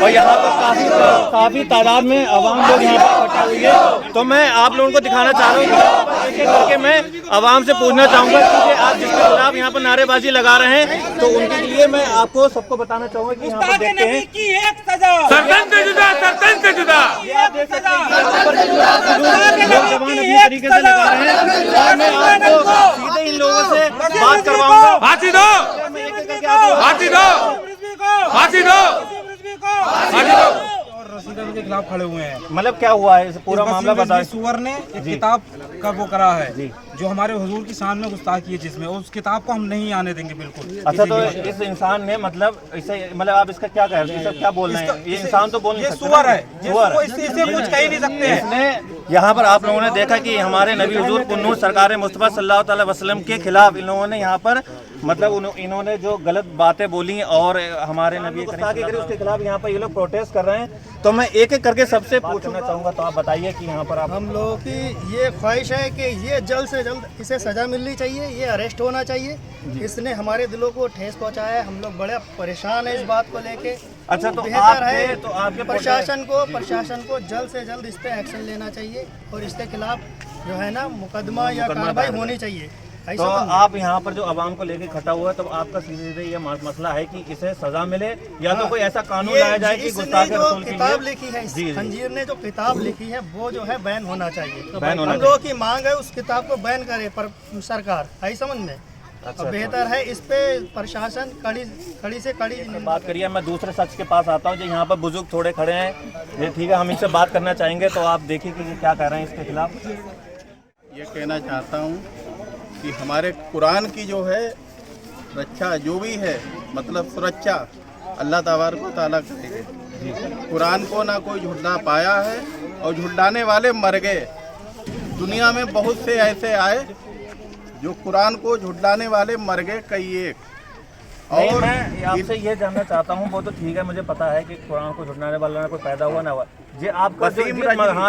और यहाँ पर काफी तादाद में आवाम लोग यहाँ पर इकट्ठा हुई है। तो मैं आप लोगों को दिखाना चाह रहा हूँ, एक एक करके मैं आवाम से पूछना चाहूँगा कि आप जिसके खिलाफ यहाँ पर नारेबाजी लगा रहे हैं, तो उनके लिए मैं आपको सबको बताना चाहूँगा कि यहाँ पर देखते हैं सरपंच से जुदा, सरपंच से जुदा। आप देख सकते हैं नौजवान अपनी तरीके से लगा रहे हैं और मैं आपको सीधे इन लोगों से बात करवाऊंगा। फांसी दो, फांसी दो, फांसी दो, फांसी दो। रसीदों के खिलाफ खड़े हुए हैं। मतलब क्या हुआ है, पूरा मामला बताइए। सुअर ने एक किताब का वो करा है जो हमारे हुजूर की शान में गुस्ताखी है, जिसमें उस किताब को हम नहीं आने देंगे बिल्कुल। अच्छा, तो इस इंसान ने मतलब इसे मतलब आप इसका क्या कह रहे हैं, क्या बोल रहे हैं? ये इंसान तो बोल नहीं सकता, सुअर है, इसे कुछ कह ही नहीं सकते हैं। इसने यहाँ पर आप लोगों ने देखा कि हमारे नबी हुजूर पुन्नूर सरकार मुस्तफा सल्लल्लाहु अलैहि वसल्लम के खिलाफ इन लोगों ने यहाँ पर मतलब इन्होंने जो गलत बातें बोली और हमारे नबी उसके खिलाफ यहाँ पर ये लोग प्रोटेस्ट कर रहे हैं। तो मैं एक एक करके सबसे पूछना चाहूँगा, तो आप बताइए कि यहाँ पर आप हम लोगों की ये ख्वाहिश है कि ये जल्द से जल्द इसे सज़ा मिलनी चाहिए, ये अरेस्ट होना चाहिए। इसने हमारे दिलों को ठेस पहुंचाया है, हम लोग बड़े परेशान हैं इस बात को लेके। अच्छा, तो बेहतर है तो आपके प्रशासन को जल्द से जल्द इस पे एक्शन लेना चाहिए और इसके खिलाफ जो है ना मुकदमा या कार्रवाई होनी चाहिए। तो आप यहाँ पर जो आवाम को लेके खड़ा हुआ है, तो आपका सीधे ये मसला है कि इसे सजा मिले या तो कोई ऐसा कानून लाया जाए कि गुस्ताखी रसूल की किताब लिखी है, खंजीर ने जो किताब लिखी है वो जो है बैन होना चाहिए। बैन होना हम लोगों की मांग है उस किताब को बैन करे पर सरकार, आई समझ में। अच्छा, बेहतर है इस पे प्रशासन कड़ी से कड़ी बात करिए। मैं दूसरे शख्स के पास आता हूँ जो यहाँ पर बुजुर्ग थोड़े खड़े हैं, ये ठीक है, हम इनसे बात करना चाहेंगे। तो आप देखिए कि ये क्या कह रहे हैं इसके खिलाफ। ये कहना चाहता हूँ कि हमारे कुरान की जो है रक्षा जो भी है, मतलब सुरक्षा अल्लाह तबारक व तआला करेंगे। कुरान को ना कोई झुठला पाया है और झुठलाने वाले मर गए। दुनिया में बहुत से ऐसे आए जो कुरान को झुठलाने वाले मर गए कई एक। और मैं आपसे ये जानना चाहता हूँ, वो तो ठीक है, मुझे पता है कि कुरान को झुठलाने वाला कोई पैदा हुआ ना हुआ, ये आपका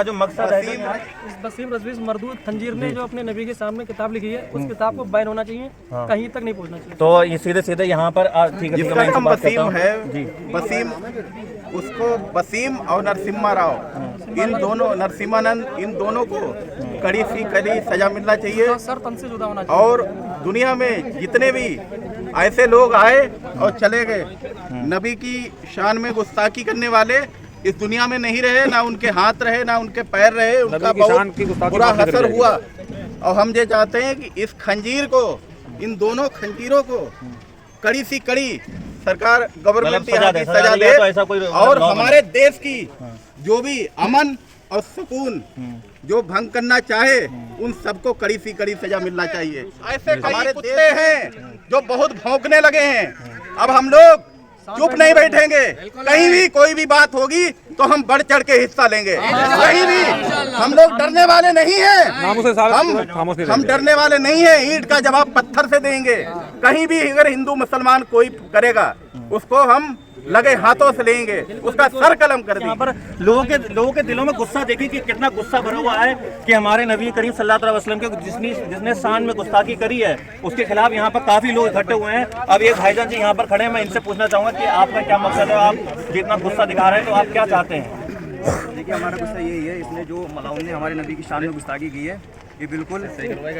जो मकसद है इस वसीम रजवी मरदूद खंजीर ने जो अपने नबी के सामने किताब लिखी है, उस किताब को बैन होना चाहिए, कहीं तक नहीं पहुंचना चाहिए। तो ये सीधे सीधे यहाँ पर ठीक है, जिसका नाम वसीम है, वसीम, उसको वसीम और नरसिम्हा राव, इन दोनों नरसिम्हानंद, इन दोनों को कड़ी सी कड़ी सजा मिलना चाहिए। सर तन से जुदा होना चाहिए। और दुनिया में जितने भी ऐसे लोग आए और चले गए, नबी की शान में गुस्ताखी करने वाले इस दुनिया में नहीं रहे, ना उनके हाथ रहे ना उनके पैर रहे, उनका बहुत बुरा असर हुआ। और हम ये चाहते हैं कि इस खंजीर को, इन दोनों खंजीरों को कड़ी सी कड़ी सरकार गवर्नमेंट यहाँ की सजा दे और हमारे देश की जो भी अमन और सुकून जो भंग करना चाहे उन सबको कड़ी सी कड़ी सजा मिलना चाहिए। ऐसे हमारे कुत्ते हैं जो बहुत भौंकने लगे हैं, अब हम लोग चुप नहीं बैठेंगे। कहीं भी कोई भी बात होगी तो हम बढ़ चढ़ के हिस्सा लेंगे। कहीं भी हम लोग डरने वाले नहीं हैं, हम डरने वाले नहीं हैं। ईंट का जवाब पत्थर से देंगे। कहीं भी अगर हिंदू मुसलमान कोई करेगा उसको हम लगे हाथों से लेंगे, उसका सर कलम कर देंगे। यहाँ पर लोगों के दिलों में गुस्सा देखिए कि कितना गुस्सा भरा हुआ है कि हमारे नबी करीम सल्लल्लाहु अलैहि वसल्लम के जिसने शान में गुस्ताखी करी है उसके खिलाफ यहाँ पर काफी लोग इकट्ठे हुए हैं। अब ये भाईजान जी यहाँ पर खड़े हैं, मैं इनसे पूछना चाहूंगा कि आपका क्या मकसद है, आप जितना गुस्सा दिखा रहे हैं तो आप क्या चाहते हैं? देखिए, हमारा गुस्सा यही है, इसने जो मलाउन ने हमारे नबी की शान में गुस्ताखी की है ये बिल्कुल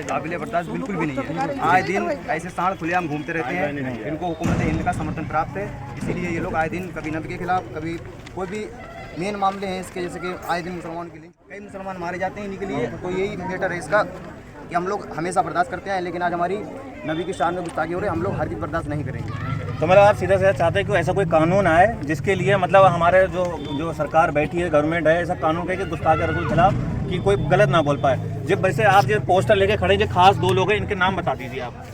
काबिल बर्दाश्त बिल्कुल भी नहीं है। आए दिन ऐसे सांड खुलेआम घूमते रहते हैं, इनको हुकूमत हिंद का समर्थन प्राप्त है, इसीलिए ये लोग आए दिन कभी नबी के खिलाफ, कभी कोई भी मेन मामले हैं इसके, जैसे कि आए दिन मुसलमान के लिए कई मुसलमान मारे जाते हैं इन्हीं के लिए। तो यही मैटर है इसका कि हम लोग हमेशा बर्दाश्त करते हैं, लेकिन आज हमारी नबी की शान में गुस्ताखी हो रही है, हम लोग हर चीज़ बर्दाश्त नहीं करेंगे। तो मतलब आप सीधा सीधा चाहते हैं कि ऐसा कोई कानून आए जिसके लिए मतलब हमारे जो सरकार बैठी है, गवर्नमेंट है, ऐसा कानून कहे कि गुस्ताखी रसूल के खिलाफ कि कोई गलत ना बोल पाए। जब वैसे आप जो पोस्टर लेके खड़े हैं, खास दो लोग हैं, इनके नाम बता दीजिए आप।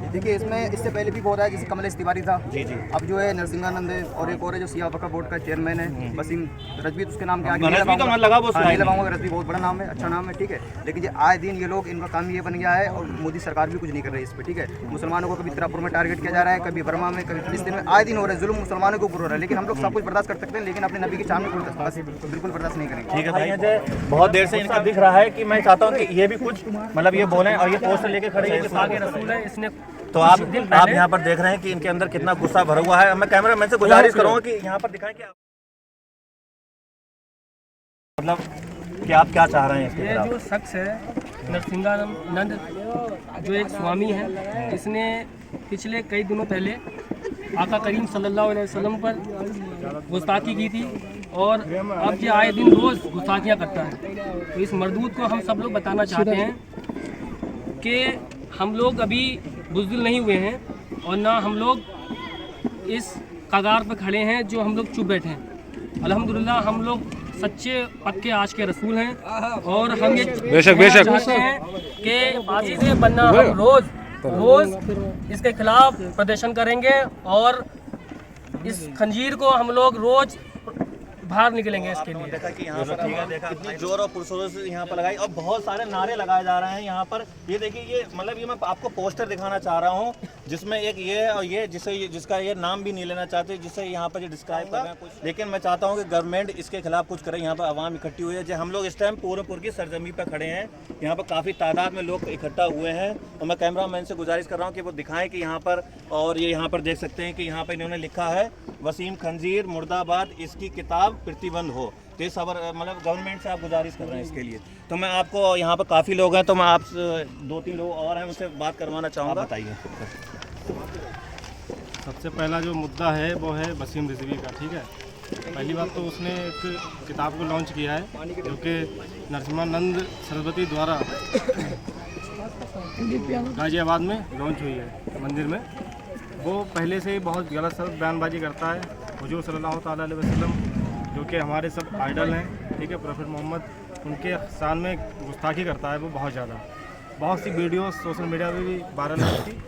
देखिए, इसमें इससे पहले भी बहुत है, जैसे कमलेश तिवारी था, जी। अब जो है नरसिंहानंद है, और एक और है जो सियाह वक्फ बोर्ड का चेयरमैन है वसीम रजवी, उसके नाम के आगे नहीं लगाऊंगा, रजवी बहुत बड़ा नाम है, अच्छा नाम है, ठीक है। लेकिन ये आए दिन ये लोग, इनका काम ये बन गया है और मोदी सरकार भी कुछ नहीं कर रही है इस पर, ठीक है। मुसलमानों को कभी त्रिपुरा में टारगेट किया जा रहा है, कभी बर्मा में, कभी फिलिस्तीन में, आए दिन हो रहा है जुल्म मुसलमानों के ऊपर हो रहा है। लेकिन हम लोग सब कुछ बर्दाश्त कर सकते हैं, लेकिन अपने नबी के सामने बिल्कुल बर्दाश्त नहीं करेंगे। ठीक है भाई, बहुत देर से इनका दिख रहा है कि मैं चाहता हूँ कि ये भी कुछ मतलब ये बोले और ये पोस्टर लेके खड़े हैं इसने। तो आप यहाँ पर देख रहे हैं कि इनके अंदर कितना गुस्सा भरा हुआ है। मैं कैमरामैन से गुजारिश करूँगा कि यहाँ पर दिखाएं कि मतलब कि आप क्या चाह रहे हैं इसके ये खिलाफ? जो शख्स है नरसिंहानंद जो एक स्वामी है, इसने पिछले कई दिनों पहले आका करीम सल्लल्लाहु अलैहि वसल्लम पर गुस्ताखी की थी और अब ये आए दिन रोज़ गुस्ताखियाँ करता है। तो इस मरदूद को हम सब लोग बताना चाहते हैं कि हम लोग अभी बुज़दिल नहीं हुए हैं और ना हम लोग इस कगार पर खड़े हैं जो हम लोग चुप बैठे हैं। अल्हम्दुलिल्लाह हम लोग सच्चे पक्के आज के रसूल हैं और हम ये बेशक चाहते हैं कि फांसी से बनना हम रोज़ इसके खिलाफ प्रदर्शन करेंगे और इस खंजीर को हम लोग रोज़ बाहर निकलेंगे इसके लिए। देखा कि यहाँ पर ठीक है, देखा कितनी जोर और पुरजोर से यहाँ पर लगाई और बहुत सारे नारे लगाए जा रहे हैं यहाँ पर। ये देखिए, ये मतलब ये मैं आपको पोस्टर दिखाना चाह रहा हूँ जिसमें एक ये है और ये जिसका ये नाम भी नहीं लेना चाहते, जिससे यहाँ पर ये डिस्क्राइब कर रहे हैं कुछ। लेकिन मैं चाहता हूँ कि गवर्नमेंट इसके खिलाफ कुछ करे। यहाँ पर आवाम इकट्ठी हुई है, जो हम लोग इस टाइम पूरनपुर की सरजमी पर खड़े हैं। यहाँ पर काफ़ी तादाद में लोग इकट्ठा हुए हैं और मैं कैमरा मैन से गुजारिश कर रहा हूँ कि वो दिखाएं कि यहाँ पर, और ये यहाँ पर देख सकते हैं कि यहाँ पर इन्होंने लिखा है वसीम खंजीर मुर्दाबाद, इसकी किताब प्रतिबंध हो। तो ये सबर मतलब गवर्नमेंट से आप गुजारिश कर रहे हैं इसके लिए। तो मैं आपको यहाँ पर काफ़ी लोग हैं, तो मैं आप 2-3 लोग और हैं उनसे बात करवाना चाहूँगा। बताइए। सबसे पहला जो मुद्दा है वो है वसीम रिजवी का। ठीक है, पहली बात तो उसने एक किताब को लॉन्च किया है जो कि नरसिम्हानंद सरस्वती द्वारा गाजियाबाद में लॉन्च हुई है मंदिर में। वो पहले से ही बहुत गलत सलत बयानबाजी करता है। हुजूर सल्लल्लाहु ताला अलैहि वसल्लम जो कि हमारे सब आइडल हैं, ठीक है, प्रोफेट मोहम्मद, उनके शान में गुस्ताखी करता है वो बहुत ज़्यादा। बहुत सी वीडियोस सोशल मीडिया पे भी वायरल हुई थी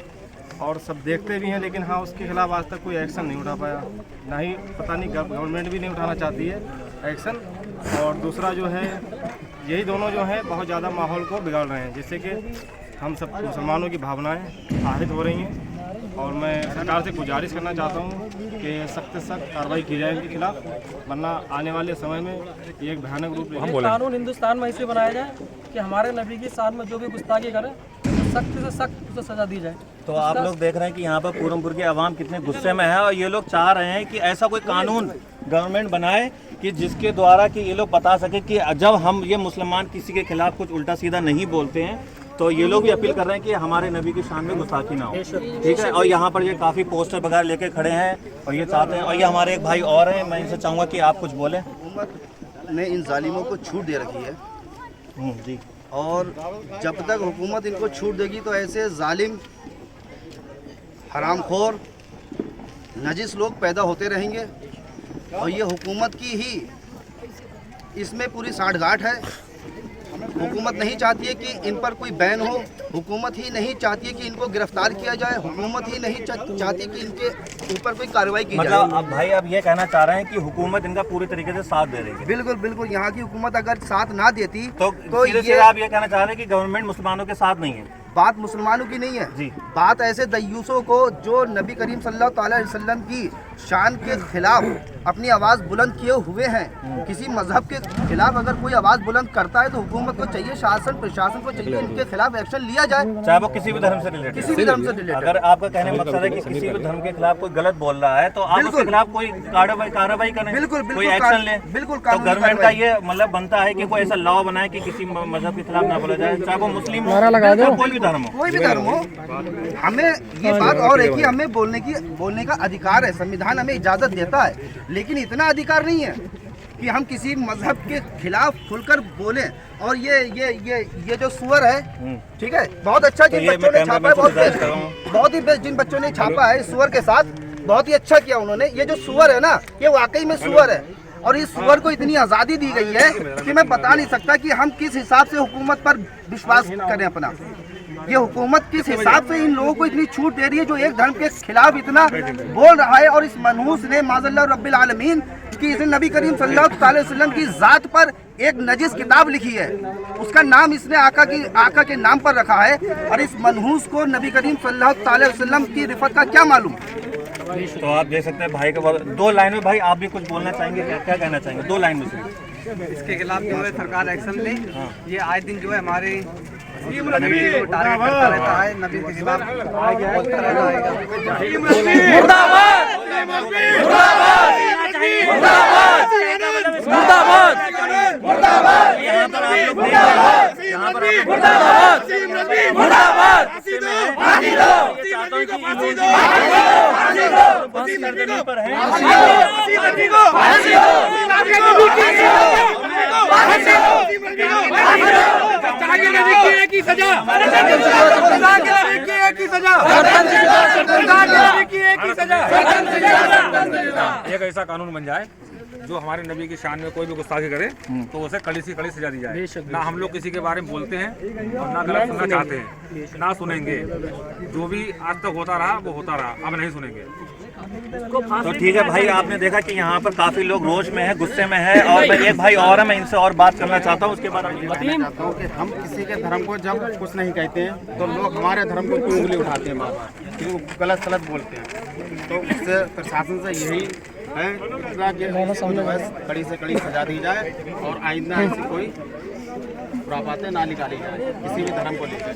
और सब देखते भी हैं, लेकिन हाँ उसके खिलाफ आज तक कोई एक्शन नहीं उठा पाया। ना ही पता नहीं गवर्नमेंट भी नहीं उठाना चाहती है एक्शन। और दूसरा जो है, यही दोनों जो हैं बहुत ज़्यादा माहौल को बिगाड़ रहे हैं, जिससे कि हम सब मुसलमानों की भावनाएं आहत हो रही हैं। और मैं सरकार से गुजारिश करना चाहता हूँ कि सख्त से सख्त कार्रवाई की जाए इनके खिलाफ, वरना आने वाले समय में ये एक भयानक रूप लेगा। कानून हिंदुस्तान में ऐसे बनाया जाए कि हमारे नबी की शान में जो भी गुस्ताखी करे सख्त से सख्त उसे सजा दी जाए। तो आप लोग देख रहे हैं कि यहाँ पर पूरनपुर की आवाम कितने गुस्से में है और ये लोग चाह रहे हैं कि ऐसा कोई कानून गवर्नमेंट बनाए कि जिसके द्वारा कि ये लोग बता सके कि जब हम ये मुसलमान किसी के खिलाफ कुछ उल्टा सीधा नहीं बोलते हैं, तो ये लोग भी अपील कर रहे हैं कि हमारे नबी की शान में गुस्ताखी ना हो। ठीक है, और यहाँ पर ये काफ़ी पोस्टर वगैरह लेके खड़े हैं और ये चाहते हैं। और ये हमारे एक भाई और हैं, मैं इनसे चाहूँगा कि आप कुछ बोलें। हुकूमत ने इन जालिमों को छूट दे रखी है जी, और जब तक हुकूमत इनको छूट देगी तो ऐसे जालिम, हरामखोर, नजिस लोग पैदा होते रहेंगे। और ये हुकूमत की ही इसमें पूरी साठगांठ है। हुकूमत नहीं चाहती है कि इन पर कोई बैन हो, हुकूमत ही नहीं चाहती है कि इनको गिरफ्तार किया जाए, हुकूमत ही नहीं चाहती कि इनके ऊपर कोई कार्रवाई की जाए। मतलब अब भाई अब ये कहना चाह रहे हैं कि हुकूमत इनका पूरी तरीके से साथ दे रही है। बिल्कुल बिल्कुल, यहाँ की हुकूमत अगर साथ ना देती तो ये आप ये कहना चाह रहे हैं कि गवर्नमेंट मुसलमानों के साथ नहीं है। बात मुसलमानों की नहीं है जी, बात ऐसे दयूसों को जो नबी करीम सल्लल्लाहु अलैहि वसल्लम की शान के खिलाफ अपनी आवाज़ बुलंद किए हुए हैं। किसी मजहब के खिलाफ अगर कोई आवाज़ बुलंद करता है तो हुकूमत को चाहिए, शासन प्रशासन को चाहिए इनके खिलाफ एक्शन लिया जाए, चाहे वो किसी भी धर्म से रिलेटेड, किसी भी धर्म से रिलेटेड। अगर आपका कहने का मकसद है कि किसी भी धर्म के खिलाफ कोई गलत बोल रहा है तो आप उसके खिलाफ कोई कार्रवाई करें, बिल्कुल कोई एक्शन ले। बिल्कुल, तो गवर्नमेंट का ये मतलब बनता है कि कोई ऐसा लॉ बनाए कि किसी मजहब के खिलाफ ना बोला जाए, चाहे वो मुस्लिम हो, कोई भी धर्म हो, कोई भी धर्म हो। हमें ये बात और है कि हमें बोलने का अधिकार है, संविधान हमें इजाजत देता है, लेकिन इतना अधिकार नहीं है कि हम किसी मजहब के खिलाफ खुलकर बोलें। और ये जो सुअर है, ठीक है, बहुत अच्छा जिन बच्चों ने छापा है, बहुत ही बेस्ट जिन बच्चों ने छापा है सुअर के साथ, बहुत ही अच्छा किया उन्होंने। ये जो सुअर है ना, ये वाकई में सुअर है और इस सुअर को इतनी आज़ादी दी गई है कि मैं बता नहीं सकता कि हम किस हिसाब से हुकूमत पर विश्वास करें अपना। ये हुकूमत किस हिसाब से इन लोगों को इतनी छूट दे रही है जो एक धर्म के खिलाफ इतना बोल रहा है। और इस मनहूस ने माज़ल्लाह रब्बिल आलमीन की इसने नबी करीम सल्लल्लाहु अलैहि वसल्लम की ज़ात पर एक नजिस किताब लिखी है, उसका नाम इसने आका के नाम पर रखा है। और इस मनहूस को नबी करीम सल्लल्लाहु अलैहि वसल्लम की रिफत का क्या मालूम। तो आप देख सकते हैं भाई के 2 लाइन में, भाई आप भी कुछ बोलना चाहेंगे, क्या कहना चाहेंगे 2 लाइन में से? इसके खिलाफ जो है सरकार एक्शन ले। ये आए दिन जो है हमारे नबी को टारगेट करता रहता है, नबी के खिलाफ बोलता रहता है। मुर्दाबाद मुर्दाबाद मुर्दाबाद मुर्दाबाद यहाँ पर आप लोग देख रहे हैं, यहाँ पर आप लोग चाहता हूँ कि बंद कर देने पर है एक ऐसा कानून बन जाए जो हमारे नबी की शान में कोई भी गुस्ताखी करे तो उसे कड़ी से कड़ी सजा दी जाए। ना हम लोग किसी के बारे में बोलते हैं और ना गलत सुनना चाहते हैं, ना सुनेंगे। जो भी आज तक होता रहा वो होता रहा, अब नहीं सुनेंगे। तो ठीक है भाई, आपने देखा कि यहाँ पर काफी लोग रोष में है, गुस्से में है, और मैं एक भाई और है, मैं इनसे और बात करना चाहता हूँ। उसके बाद चाहता हूँ कि हम किसी के धर्म को जब कुछ नहीं कहते हैं तो लोग हमारे धर्म को क्यों उंगली उठाते हैं, क्यों गलत बोलते हैं। तो उससे प्रशासन से यही है कि कड़ी से कड़ी सजा दी जाए और आइंदा ऐसी कोई बातें ना निकाली जाए किसी भी धर्म को लेकर।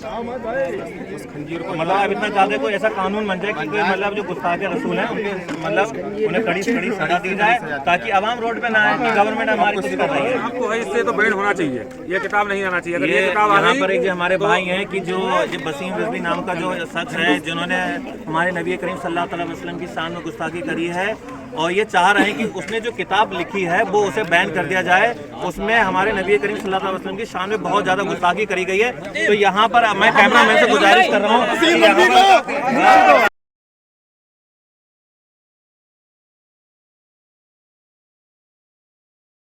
उस खंजीर को मतलब अब इतना चाहते कोई ऐसा कानून बन जाए कि कोई मतलब जो गुस्ताखे रसूल हैं उनके मतलब उन्हें कड़ी से कड़ी सजा दी जाए ताकि आवाम रोड पे ना आए कि गवर्नमेंट हमारी कुछ कर रही है। आपको है इससे तो बैन होना चाहिए, ये किताब नहीं आना चाहिए। अगर ये किताब यहाँ पर एक हमारे भाई हैं कि जो वसीम रिजवी नाम का जो शख्स है जिन्होंने हमारे नबी करीम सल्लल्लाहु अलैहि वसल्लम की शान में गुस्ताखी करी है और ये चाह रहे हैं कि उसने जो किताब लिखी है वो उसे बैन कर दिया जाए। उसमें हमारे नबी करीम सल्लल्लाहु अलैहि वसल्लम की शान में बहुत ज़्यादा गुस्ताखी करी गई है। तो यहाँ पर मैं कैमरामैन से गुजारिश कर रहा हूँ